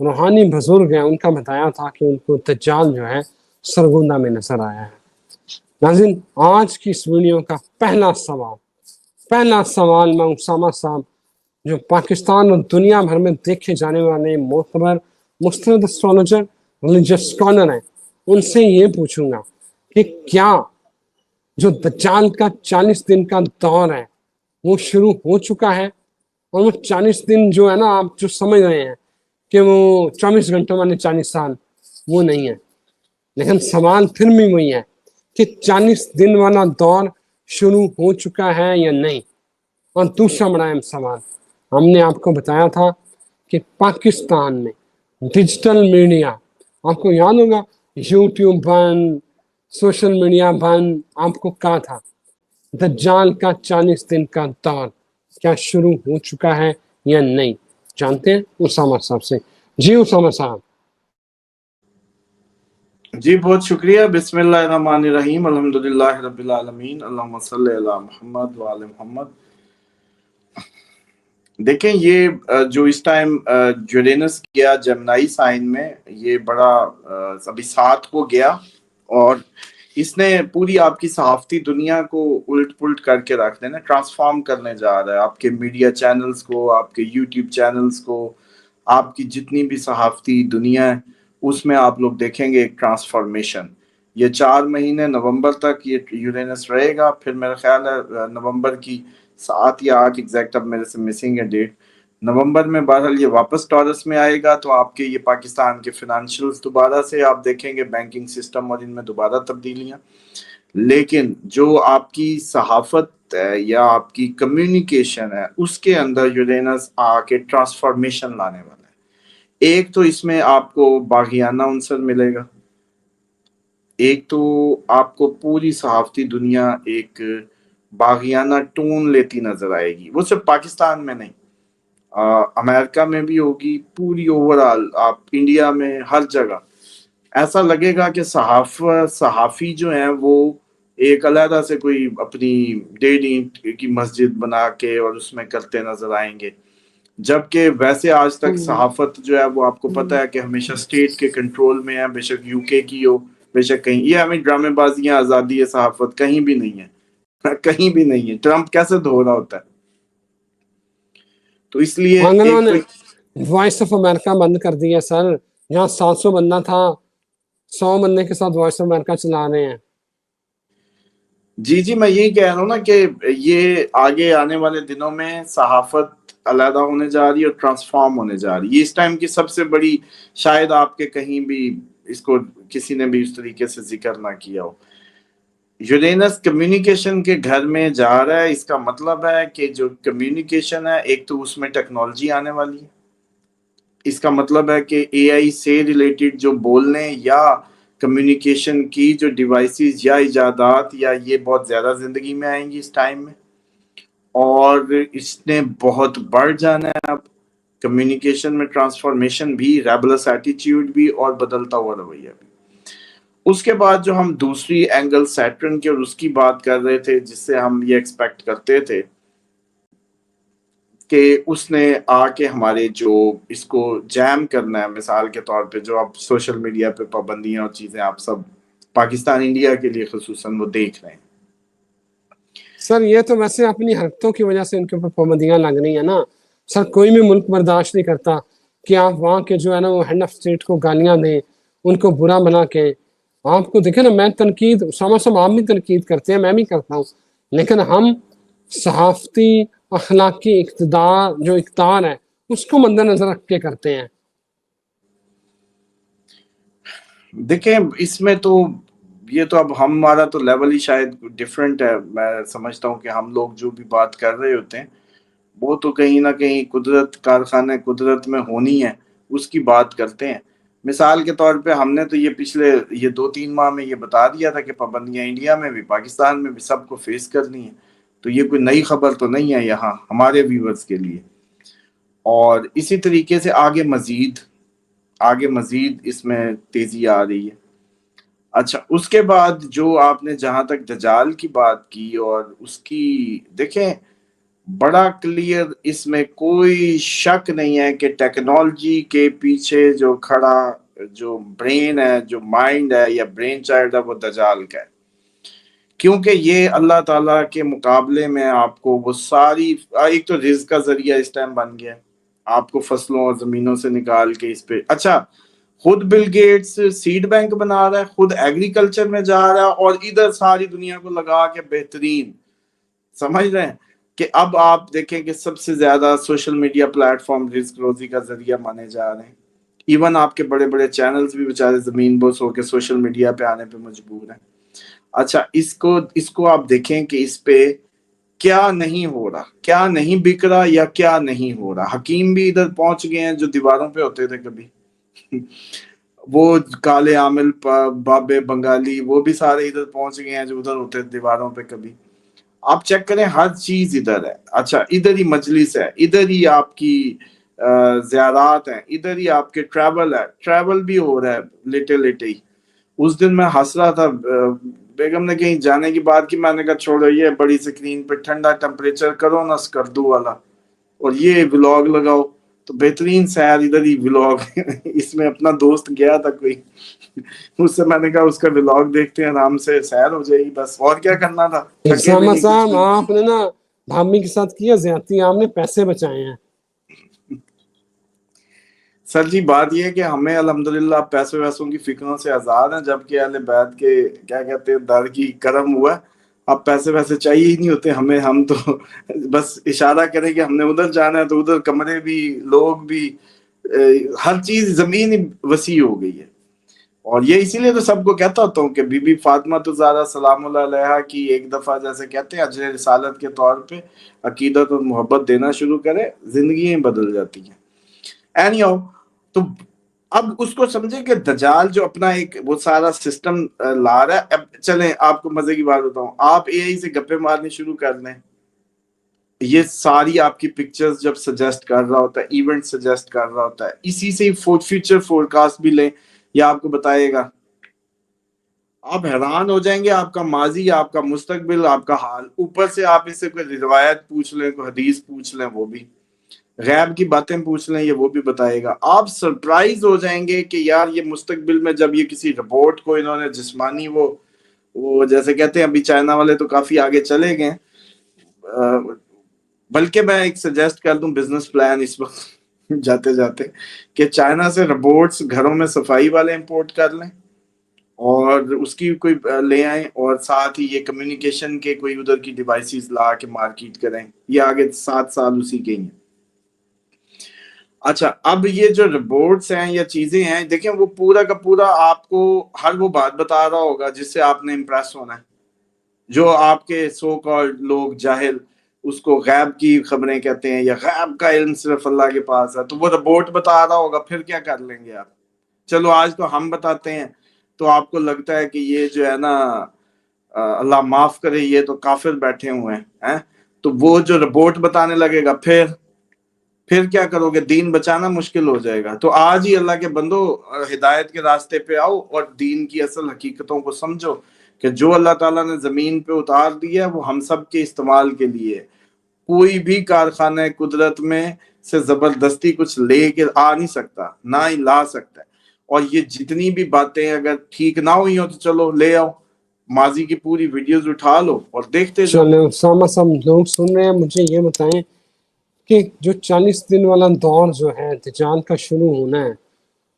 روحانی بزرگ ہیں ان کا بتایا تھا کہ ان کو دجال جو ہے سرگودا میں نظر آیا ہے۔ ناظرین، آج کی اس ویڈیو کا پہلا سوال میں اسامہ صاحب جو پاکستان اور دنیا بھر میں دیکھے جانے والے معتبر مستند اسٹرالوجر ریلیجس اسکالر ہیں، ان سے یہ پوچھوں گا کہ کیا جو دجال کا 40 دن کا دور ہے وہ شروع ہو چکا ہے؟ اور وہ 40 دن جو ہے نا، آپ جو سمجھ رہے ہیں کہ وہ 24 گھنٹوں والے 40 سال، وہ نہیں ہے۔ لیکن سوال پھر بھی وہی ہے کہ 40 دن والا دور شروع ہو چکا ہے یا نہیں۔ اور دوسرا بڑا اہم سوال، ہم نے آپ کو بتایا تھا کہ پاکستان میں ڈیجیٹل میڈیا، آپ کو یاد ہوگا یوٹیوب بند، سوشل میڈیا بند، آپ کو کہا تھا دجال کا 40 دن کا دور کیا شروع ہو چکا ہے یا نہیں؟ جانتے ہیں اسامہ صاحب سے۔ جی اسامہ صاحب۔ جی بہت شکریہ۔ بسم اللہ الرحمن الرحیم، الحمدللہ رب العالمین، اللہم صلی علی محمد وآل محمد۔ دیکھیں، یہ جو اس ٹائم یورینس گیا جمنائی سائن میں، یہ بڑا ابھی 7 کو گیا، اور اس نے پوری آپ کی صحافتی دنیا کو الٹ پلٹ کر کے رکھ دینا، ٹرانسفارم کرنے جا رہا ہے آپ کے میڈیا چینلز کو، آپ کے یوٹیوب چینلز کو، آپ کی جتنی بھی صحافتی دنیا ہے اس میں آپ لوگ دیکھیں گے ایک ٹرانسفارمیشن۔ یہ 4 مہینے نومبر تک یہ یورینس رہے گا، پھر میرا خیال ہے نومبر کی 7 یا 8 ایگزیکٹ اب میرے سے مسنگ ہے ڈیٹ، نومبر میں بہرحال یہ واپس ٹورس میں آئے گا، تو آپ کے یہ پاکستان کے فنانشلز دوبارہ سے آپ دیکھیں گے، بینکنگ سسٹم اور ان میں دوبارہ تبدیلیاں۔ لیکن جو آپ کی صحافت ہے یا آپ کی کمیونیکیشن ہے، اس کے اندر یورینس آ کے ٹرانسفارمیشن لانے والا ہے۔ ایک تو اس میں آپ کو باغیانہ عنصر ملے گا، ایک تو آپ کو پوری صحافتی دنیا ایک باغیانہ ٹون لیتی نظر آئے گی، وہ صرف پاکستان میں نہیں، امریکہ میں بھی ہوگی، پوری اوورال آپ انڈیا میں ہر جگہ ایسا لگے گا کہ صحافی جو ہیں وہ ایک علیحدہ سے کوئی اپنی ڈیلی کی مسجد بنا کے اور اس میں کرتے نظر آئیں گے، جبکہ ویسے آج تک صحافت جو ہے وہ آپ کو پتہ ہے کہ ہمیشہ اسٹیٹ کے کنٹرول میں ہے، بے شک یو کے کی ہو، بے شک کہیں، یہ ہمیں ڈرامے بازیاں، آزادی ہے صحافت کہیں بھی نہیں ہے، کہیں بھی نہیں ہے۔ ٹرمپ کیسے دھو رہا ہوتا ہے؟ تو اس لیے انہوں نے وائس آف امریکہ بند کر دیا سر، جہاں 700 بندہ تھا، 100 بندے کے ساتھ وائس آف امریکہ چلا رہے ہیں۔ جی میں یہی کہہ رہا ہوں نا کہ یہ آگے آنے والے دنوں میں صحافت علیحدہ ہونے جا رہی ہے اور ٹرانسفارم ہونے جا رہی ہے۔ یہ اس ٹائم کی سب سے بڑی، شاید آپ کے کہیں بھی اس کو کسی نے بھی اس طریقے سے ذکر نہ کیا ہو، یورینس کمیونیکیشن کے گھر میں جا رہا ہے۔ اس کا مطلب ہے کہ جو کمیونیکیشن ہے، ایک تو اس میں ٹیکنالوجی آنے والی ہے، اس کا مطلب ہے کہ اے آئی سے ریلیٹڈ جو بولنے یا کمیونیکیشن کی جو ڈیوائسز یا ایجادات، یا یہ بہت زیادہ زندگی میں آئیں گی اس ٹائم میں، اور اس نے بہت بڑھ جانا ہے اب کمیونیکیشن میں ٹرانسفارمیشن بھی، ریبلس ایٹیٹیوڈ بھی، اور بدلتا ہوا رویہ بھی۔ اس کے بعد جو ہم دوسری اینگل سیٹرن کی اور اس کی بات کر رہے تھے، جس سے ہم یہ ایکسپیکٹ کرتے تھے کہ اس نے آ کے ہمارے جو اس کو جیم کرنا ہے، مثال کے طور پہ جو اب سوشل میڈیا پہ پابندیاں اور چیزیں آپ سب پاکستان انڈیا کے لیے خصوصاً وہ دیکھ رہے ہیں۔ سر یہ تو ویسے اپنی حرکتوں کی وجہ سے ان کے اوپر پابندیاں لگ رہی ہیں نا سر، کوئی بھی ملک برداشت نہیں کرتا کہ آپ وہاں کے جو ہے نا وہ ہیڈ آف اسٹیٹ کو گالیاں دیں، ان کو برا بنا کے۔ آپ کو دیکھیں نا، میں تنقید، اسامہ صاحب آپ بھی تنقید کرتے ہیں، میں بھی کرتا ہوں، لیکن ہم صحافتی اخلاقی اقدار ہے اس کو مد نظر رکھ کے کرتے ہیں۔ دیکھیں اس میں تو یہ تو اب ہمارا تو لیول ہی شاید ڈیفرنٹ ہے۔ میں سمجھتا ہوں کہ ہم لوگ جو بھی بات کر رہے ہوتے ہیں وہ تو کہیں نہ کہیں قدرت، کارخانے قدرت میں ہونی ہے، اس کی بات کرتے ہیں۔ مثال کے طور پہ ہم نے تو یہ پچھلے 2-3 ماہ میں یہ بتا دیا تھا کہ پابندیاں انڈیا میں بھی، پاکستان میں بھی سب کو فیس کرنی ہے، تو یہ کوئی نئی خبر تو نہیں ہے یہاں ہمارے ویورز کے لیے۔ اور اسی طریقے سے آگے مزید اس میں تیزی آ رہی ہے۔ اچھا، اس کے بعد جو آپ نے جہاں تک دجال کی بات کی، اور اس کی دیکھیں بڑا کلیئر، اس میں کوئی شک نہیں ہے کہ ٹیکنالوجی کے پیچھے جو کھڑا جو برین ہے، جو مائنڈ ہے یا برین چائلڈ ہے، وہ دجال کا ہے. کیونکہ یہ اللہ تعالیٰ کے مقابلے میں آپ کو وہ ساری، ایک تو رزق کا ذریعہ اس ٹائم بن گیا ہے، آپ کو فصلوں اور زمینوں سے نکال کے اس پہ. اچھا، خود بل گیٹس سیڈ بینک بنا رہا ہے، خود ایگریکلچر میں جا رہا ہے، اور ادھر ساری دنیا کو لگا کے بہترین، سمجھ رہے ہیں کہ اب آپ دیکھیں کہ سب سے زیادہ سوشل میڈیا پلیٹ فارم رزق روزی کا ذریعہ مانے جا رہے ہیں. ایون آپ کے بڑے بڑے چینلز بھی بیچارے زمین بوس ہو کے سوشل میڈیا پہ آنے پہ مجبور ہیں. اچھا، اس کو آپ دیکھیں کہ اس پہ کیا نہیں ہو رہا، کیا نہیں بک رہا، یا کیا نہیں ہو رہا. حکیم بھی ادھر پہنچ گئے ہیں جو دیواروں پہ ہوتے تھے کبھی وہ کالے عامل بابے بنگالی، وہ بھی سارے ادھر پہنچ گئے ہیں جو ادھر ہوتے تھے دیواروں پہ کبھی. آپ چیک کریں، ہر چیز ادھر ہے. اچھا، ادھر ہی مجلس ہے، ادھر ہی آپ کی زیارات ہیں، ادھر ہی آپ کے ٹریول ہے، ٹریول بھی ہو رہا ہے لیٹے لیٹے ہی. اس دن میں ہنس رہا تھا، بیگم نے کہیں جانے کی بات کی، میں نے کہا چھوڑو، یہ بڑی اسکرین پہ ٹھنڈا ٹمپریچر کرو نا اسکردو والا، اور یہ ولاگ لگاؤ، تو بہترین سیر ادھر ہی ولاگ اس میں اپنا دوست گیا تھا کوئی، اس سے میں نے کہا اس کا ولاگ دیکھتے ہیں، آرام سے سیر ہو جائے گی بس، اور کیا کرنا تھا، تھکے بھی اسامہ نہیں کچھ صاحب بھی. آپ نے نا بھابھی کے ساتھ کیا زیادتی، آپ نے پیسے بچائے ہیں. سر جی، بات یہ ہے کہ ہمیں الحمدللہ پیسے ویسوں کی فکروں سے آزاد ہیں، جبکہ اہل بیت کے کیا کہتے ہیں در کی کرم ہوا. اب پیسے ویسے چاہیے ہی نہیں ہوتے ہمیں، ہم تو بس اشارہ کریں کہ ہم نے ادھر جانا ہے تو ادھر کمرے بھی، لوگ بھی، ہر چیز، زمین وسیع ہو گئی ہے. اور یہ اسی لیے تو سب کو کہتا ہوتا ہوں کہ بی بی فاطمہ تو زہرا سلام اللہ علیہا کی ایک دفعہ جیسے کہتے ہیں اجر رسالت کے طور پہ عقیدت اور محبت دینا شروع کرے، زندگیاں بدل جاتی ہیں. اینی ہاؤ، تو اب اس کو سمجھے کہ دجال جو اپنا ایک وہ سارا سسٹم لا رہا ہے. اب چلیں آپ کو مزے کی بات بتاؤں، آپ اے آئی سے گپے مارنے شروع کر لیں، یہ ساری آپ کی پکچرز جب سجیسٹ کر رہا ہوتا ہے، ایونٹ سجیسٹ کر رہا ہوتا ہے، اسی سے فیوچر فورکاسٹ بھی لیں، یا آپ کو بتائے گا. آپ حیران ہو جائیں گے، آپ کا ماضی، آپ کا مستقبل، آپ کا حال. اوپر سے آپ اس سے کوئی روایت پوچھ لیں، کوئی حدیث پوچھ لیں، وہ بھی، غیب کی باتیں پوچھ لیں، یہ وہ بھی بتائے گا. آپ سرپرائز ہو جائیں گے کہ یار یہ مستقبل میں جب یہ کسی رپورٹ کو انہوں نے جسمانی وہ جیسے کہتے ہیں، ابھی چائنا والے تو کافی آگے چلے گئے. بلکہ میں ایک سجیسٹ کر دوں بزنس پلان اس وقت جاتے جاتے، کہ چائنا سے روبوٹس گھروں میں صفائی والے امپورٹ کر لیں، اور اس کی کوئی لے آئیں، اور ساتھ ہی یہ کمیونیکیشن کے کوئی ادھر کی ڈیوائسز لا کے مارکیٹ کریں. یہ آگے 7 سال اسی کے ہی ہیں. اچھا، اب یہ جو روبوٹس ہیں یا چیزیں ہیں، دیکھیں وہ پورا کا پورا آپ کو ہر وہ بات بتا رہا ہوگا جس سے آپ نے امپریس ہونا ہے. جو آپ کے سو کالڈ لوگ جاہل اس کو غیب کی خبریں کہتے ہیں، یا غیب کا علم صرف اللہ کے پاس ہے، تو وہ روبوٹ بتا رہا ہوگا، پھر کیا کر لیں گے آپ؟ چلو آج تو ہم بتاتے ہیں، تو آپ کو لگتا ہے کہ یہ جو ہے نا، اللہ معاف کرے، یہ تو کافر بیٹھے ہوئے ہیں. تو وہ جو روبوٹ بتانے لگے گا، پھر کیا کرو گے؟ دین بچانا مشکل ہو جائے گا. تو آج ہی اللہ کے بندو ہدایت کے راستے پہ آؤ، اور دین کی اصل حقیقتوں کو سمجھو کہ جو اللہ تعالیٰ نے زمین پہ اتار دیا ہے وہ ہم سب کے استعمال کے لیے ہے. کوئی بھی کارخانہ قدرت میں سے زبردستی کچھ لے کے آ نہیں سکتا، نہ ہی لا سکتا ہے. اور یہ جتنی بھی باتیں اگر ٹھیک نہ ہوئی ہوں تو چلو لے آؤ، ماضی کی پوری ویڈیوز اٹھا لو اور دیکھتے جاؤ. چلیں اسامہ صاحب، لوگ سن رہے ہیں، مجھے یہ بتائیں کہ جو 40 دن والا دور جو ہے دجال کا شروع ہونا ہے،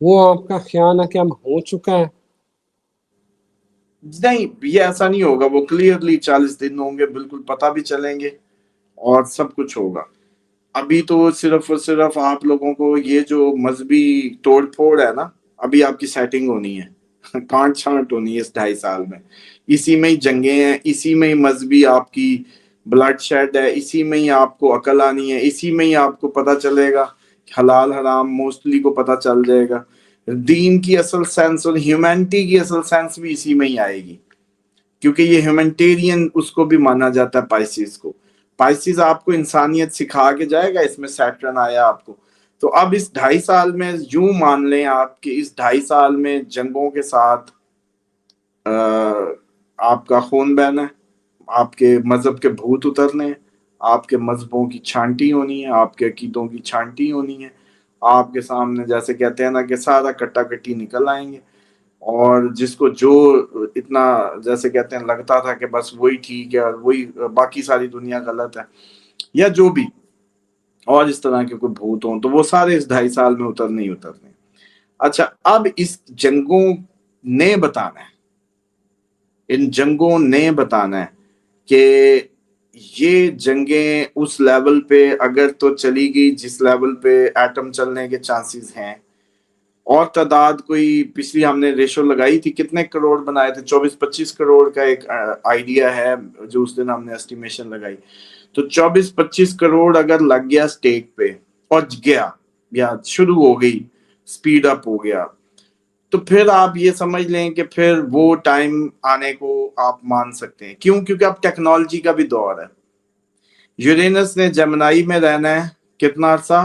وہ آپ کا خیال ہے کہ اب ہو چکا ہے؟ نہیں، یہ ایسا نہیں ہوگا. وہ کلیئرلی 40 دن ہوں گے، بالکل پتہ بھی چلیں گے، اور سب کچھ ہوگا. ابھی تو صرف اور صرف آپ لوگوں کو یہ جو مذہبی توڑ پھوڑ ہے نا، ابھی آپ کی سیٹنگ ہونی ہے، کانٹ چھانٹ ہونی ہے اس 2.5 سال میں. اسی میں ہی جنگیں ہیں، اسی میں ہی مذہبی آپ کی بلڈ شیڈ ہے، اسی میں ہی آپ کو عقل آنی ہے، اسی میں ہی آپ کو پتہ چلے گا حلال حرام، موسٹلی کو پتہ چل جائے گا. دین کی اصل سینس اور ہیومینٹی کی اصل سینس بھی اسی میں ہی آئے گی، کیونکہ یہ ہیومنٹیرین اس کو بھی مانا جاتا ہے، پائسیز کو. پائسیز آپ کو انسانیت سکھا کے جائے گا، اس میں سیٹرن آیا آپ کو. تو اب اس 2.5 سال میں یوں مان لیں آپ کہ اس 2.5 سال میں جنگوں کے ساتھ آپ کا خون بہنا ہے، آپ کے مذہب کے بھوت اترنے ہیں، آپ کے مذہبوں کی چھانٹی ہونی ہے، آپ کے عقیدوں کی چھانٹی ہونی ہے، آپ کے سامنے جیسے کہتے ہیں نا کہ سارا کٹا کٹی نکل آئیں گے، اور جس کو جو اتنا جیسے کہتے ہیں لگتا تھا کہ بس وہی ٹھیک ہے اور وہی باقی ساری دنیا غلط ہے یا جو بھی اور اس طرح کے کوئی بھوت ہوں، تو وہ سارے اس 2.5 سال میں اترنے ہی اترنے۔ اچھا، اب اس جنگوں نے بتانا ہے، ان جنگوں نے بتانا ہے کہ یہ جنگیں اس لیول پہ اگر تو چلی گئی جس لیول پہ ایٹم چلنے کے چانسز ہیں، اور تعداد کوئی پچھلی ہم نے ریشو لگائی تھی کتنے کروڑ بنائے تھے، 24-25 کروڑ کا ایک آئیڈیا ہے جو اس دن ہم نے اسٹیمیشن لگائی، تو 24-25 کروڑ اگر لگ گیا سٹیک پہ اور گیا یا شروع ہو گئی، سپیڈ اپ ہو گیا، تو پھر آپ یہ سمجھ لیں کہ پھر وہ ٹائم آنے کو آپ مان سکتے ہیں۔ کیوں؟ کیونکہ اب ٹیکنالوجی کا بھی دور ہے۔ یورینس نے جمنائی میں رہنا ہے کتنا عرصہ؟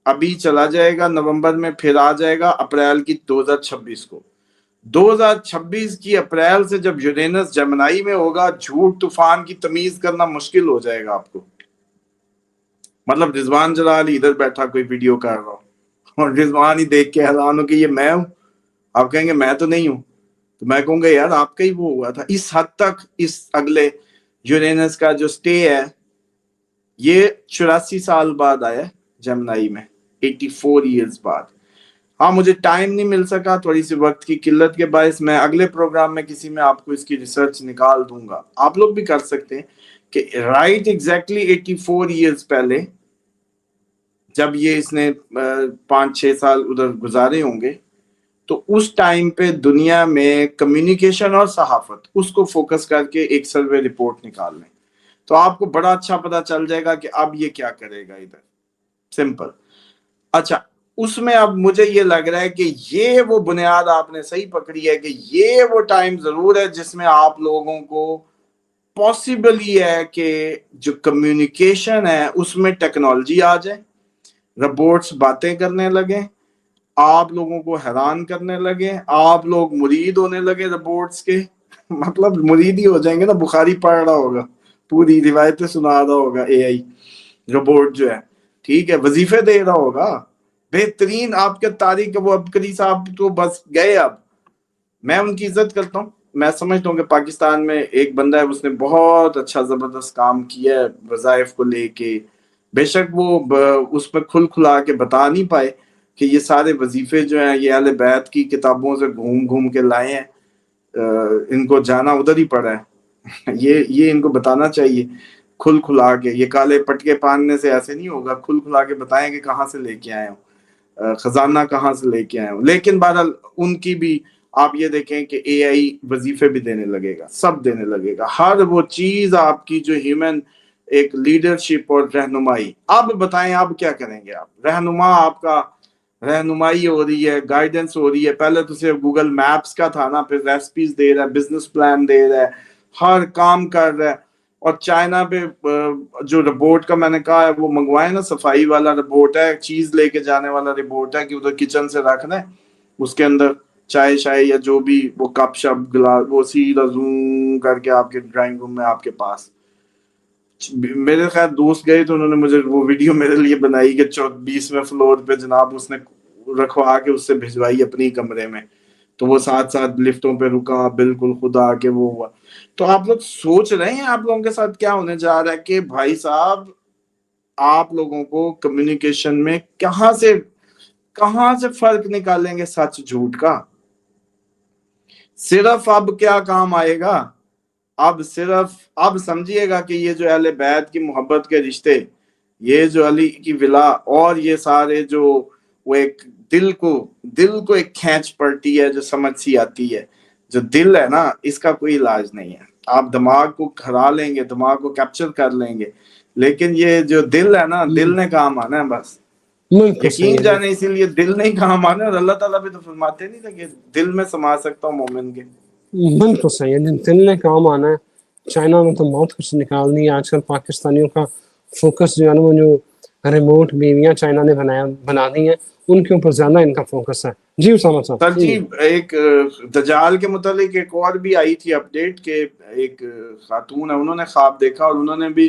ابھی چلا جائے گا نومبر میں، پھر آ جائے گا اپریل کی 2026 کو۔ 2026 کی اپریل سے جب یورینس جمنائی میں ہوگا، جھوٹ طوفان کی تمیز کرنا مشکل ہو جائے گا آپ کو۔ مطلب رضوان جلال ادھر بیٹھا کوئی ویڈیو کر رہا ہو اور رضوان ہی دیکھ کے حیران ہو کہ یہ میں ہوں، آپ کہیں گے میں تو نہیں ہوں، تو میں کہوں گا یار آپ کا ہی وہ ہوا تھا۔ اس حد تک اس اگلے یورینس کا جو سٹے ہے یہ 84 سال بعد آیا جمنائی میں، 84 ایئرز بعد۔ ہاں مجھے ٹائم نہیں مل سکا، تھوڑی سی وقت کی قلت کے باعث، میں اگلے پروگرام میں کسی میں آپ کو اس کی ریسرچ نکال دوں گا، آپ لوگ بھی کر سکتے ہیں کہ رائٹ ایگزیکٹلی 84 ایئرز پہلے جب یہ اس نے 5-6 سال ادھر گزارے ہوں گے، تو اس ٹائم پہ دنیا میں کمیونیکیشن اور صحافت اس کو فوکس کر کے ایک سروے رپورٹ نکال لیں، تو آپ کو بڑا اچھا پتا چل جائے گا کہ اب یہ کیا کرے گا ادھر۔ سمپل۔ اچھا، اس میں اب مجھے یہ لگ رہا ہے کہ یہ وہ بنیاد آپ نے صحیح پکڑی ہے کہ یہ وہ ٹائم ضرور ہے جس میں آپ لوگوں کو پاسبل ہی ہے کہ جو کمیونیکیشن ہے اس میں ٹیکنالوجی آ جائے، روبوٹس باتیں کرنے لگے، آپ لوگوں کو حیران کرنے لگے، آپ لوگ مرید ہونے لگے روبوٹس کے، مطلب مرید ہی ہو جائیں گے نا، بخاری پڑھ رہا ہوگا، پوری روایتیں سنا رہا ہوگا اے آئی روبوٹ جو ہے، ٹھیک ہے، وظیفے دے رہا ہوگا بہترین۔ آپ کے طارق ابو عبقری صاحب تو بس گئے، اب میں ان کی عزت کرتا ہوں، میں سمجھتا ہوں کہ پاکستان میں ایک بندہ ہے اس نے بہت اچھا زبردست کام کیا ہے وظائف کو لے کے، بے شک وہ اس میں کھل کھلا کے بتا نہیں پائے کہ یہ سارے وظیفے جو ہیں یہ اہل بیت کی کتابوں سے گھوم گھوم کے لائے ہیں، ان کو جانا ادھر ہی پڑا ہے، یہ ان کو بتانا چاہیے کھل کھلا کے، یہ کالے پٹکے پہننے سے ایسے نہیں ہوگا، کھل کھلا کے بتائیں کہ کہاں سے لے کے آئے ہوں، خزانہ کہاں سے لے کے آئے ہوں۔ لیکن بہرحال ان کی بھی آپ یہ دیکھیں کہ اے آئی وظیفے بھی دینے لگے گا، سب دینے لگے گا، ہر وہ چیز آپ کی جو ہیومن ایک لیڈرشپ اور رہنمائی۔ اب بتائیں اب کیا کریں گے آپ؟ رہنما آپ کا رہنمائی ہو رہی ہے، گائیڈنس ہو رہی ہے، پہلے تو صرف گوگل میپس کا تھا نا، پھر ریسپیز دے رہا ہے، بزنس پلان دے رہا ہے، ہر کام کر رہا ہے۔ اور چائنا پہ جو روبوٹ کا میں نے کہا ہے وہ منگوائے نا، صفائی والا روبوٹ ہے، چیز لے کے جانے والا روبوٹ ہے کہ ادھر کچن سے رکھنا ہے، اس کے اندر چائے شائے یا جو بھی وہ کپ شپ گلاس وہ سیدھا زوم کر کے آپ کے ڈرائنگ روم میں آپ کے پاس۔ میرے خیر دوست گئے تو انہوں نے مجھے وہ ویڈیو میرے لیے بنائی کہ 20ویں فلور پہ جناب اس نے رکھوا کے اس سے بھجوائی اپنی کمرے میں، تو وہ ساتھ ساتھ لفٹوں پہ رکا، بالکل خدا کے وہ ہوا۔ تو آپ لوگ سوچ رہے ہیں آپ لوگوں کے ساتھ کیا ہونے جا رہا ہے کہ بھائی صاحب آپ لوگوں کو کمیونیکیشن میں کہاں سے فرق نکالیں گے سچ جھوٹ کا؟ صرف اب کیا کام آئے گا؟ اب سمجھیے گا کہ یہ جو اہل بیت کی محبت کے رشتے، یہ جو علی کی ولا اور یہ سارے جو وہ ایک دل کو ایک کھینچ پڑتی ہے جو سمجھ سی آتی ہے، جو دل ہے نا اس کا کوئی علاج نہیں ہے۔ آپ دماغ کو کھرا لیں گے، دماغ کو کیپچر کر لیں گے، لیکن یہ جو دل ہے نا، دل نے کام آنا ہے بس۔ بالکل صحیح یقین ہے، جانے اسی لیے دل نہیں کام آنا، اور اللہ تعالیٰ بھی تو فرماتے نہیں تھے کہ دل میں سما سکتا ہوں مومن کے۔ بالکل صحیح ہے، دل نے کام آنا ہے۔ چائنا میں تو بہت کچھ نکالنی ہے آج کل، پاکستانیوں کا فوکس جو ہے نا وہ جو ریموٹ بیویاں چائنا نے بنا دی ہیں ان کے اوپر زیادہ ان کا فوکس ہے۔ جی اسامہ صاحب۔ سر جی ایک دجال کے متعلق ایک اور بھی آئی تھی اپڈیٹ کہ ایک خاتون ہے، انہوں نے خواب دیکھا اور انہوں نے بھی